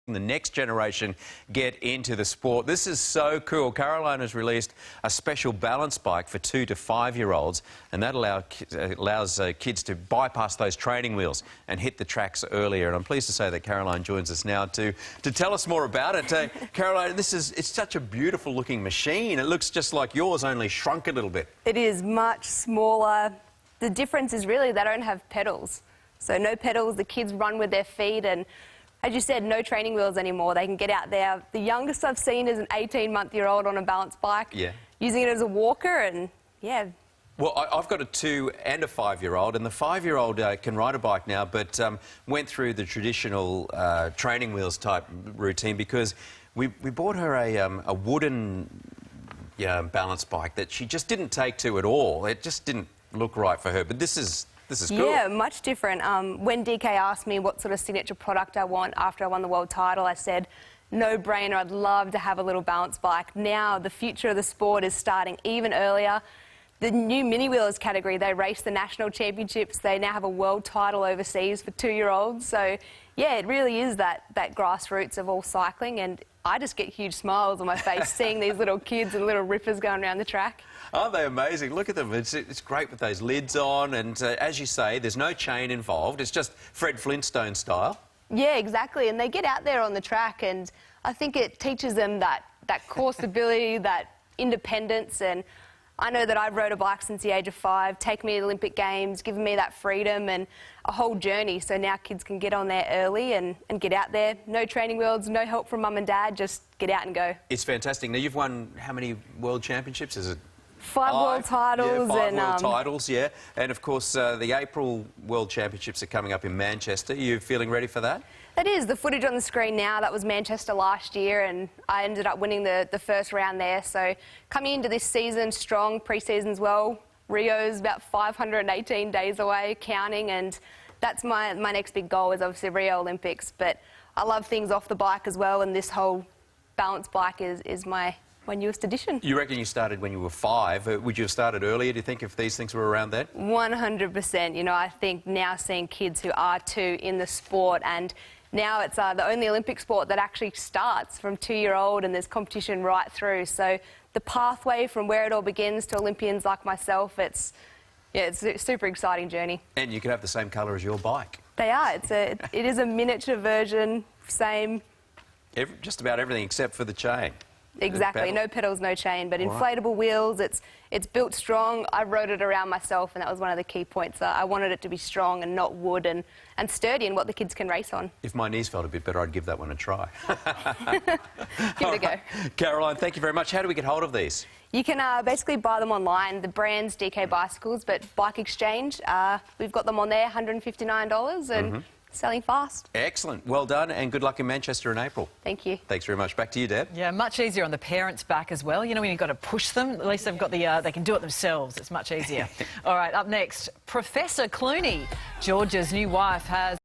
the next generation get into the sport. This is so cool. Caroline has released a special balance bike for 2 to 5-year-olds, and that allows kids to bypass those training wheels and hit the tracks earlier. And I'm pleased to say that Caroline joins us now to tell us more about it. Caroline, it's such a beautiful looking machine. It looks just like yours, only shrunk a little bit. It is much smaller. The difference is really they don't have pedals. So no pedals, the kids run with their feet, and as you said, no training wheels anymore. They can get out there. The youngest I've seen is an 18-month-year-old on a balance bike, using it as a walker, and yeah. Well, I've got a 2 and a 5-year-old, and the 5-year-old can ride a bike now, but went through the traditional training wheels type routine because we bought her a wooden balance bike that she just didn't take to at all. It just didn't look right for her, but this is cool. Yeah, much different. When DK asked me what sort of signature product I want after I won the world title, I said, no brainer, I'd love to have a little balance bike. Now the future of the sport is starting even earlier. The new mini wheelers category, they race the national championships. They now have a world title overseas for 2-year-olds. So yeah, it really is that grassroots of all cycling, and I just get huge smiles on my face seeing these little kids and little rippers going around the track. Aren't they amazing? Look at them. It's great with those lids on, and as you say, there's no chain involved. It's just Fred Flintstone style. Yeah, exactly. And they get out there on the track, and I think it teaches them that core stability, that independence. And I know that I've rode a bike since the age of 5, taken me to the Olympic Games, given me that freedom and a whole journey. So now kids can get on there early and get out there. No training wheels, no help from mum and dad, just get out and go. It's fantastic. Now, you've won how many world championships? Is it 5 world titles? Yeah, 5 world titles, yeah. And of course, the April World Championships are coming up in Manchester. Are you feeling ready for that? It is. The footage on the screen now, that was Manchester last year, and I ended up winning the first round there. So coming into this season strong, pre-season's well. Rio's about 518 days away, counting, and that's my next big goal is obviously Rio Olympics. But I love things off the bike as well, and this whole balance bike is my newest addition. You reckon you started when you were 5. Would you have started earlier, do you think, if these things were around then? 100%. You know, I think now seeing kids who are 2 in the sport, and now it's the only Olympic sport that actually starts from 2-year-old, and there's competition right through. So the pathway from where it all begins to Olympians like myself, it's a super exciting journey. And you can have the same colour as your bike. They are. It is a miniature version, same. Just about everything except for the chain. Exactly, no pedals, no chain, but inflatable wheels. It's built strong. I rode it around myself, and that was one of the key points. I wanted it to be strong and not wood, and sturdy, and what the kids can race on. If my knees felt a bit better, I'd give that one a try. Give it a go. Caroline, thank you very much. How do we get hold of these? You can basically buy them online. The brand's DK Bicycles, but Bike Exchange, we've got them on there, $159, and selling fast. Excellent. Well done, and good luck in Manchester in April. Thank you. Thanks very much. Back to you, Deb. Yeah, much easier on the parents' back as well. You know, when you've got to push them, at least they've got they can do it themselves. It's much easier. All right, up next, Professor Clooney. George's new wife has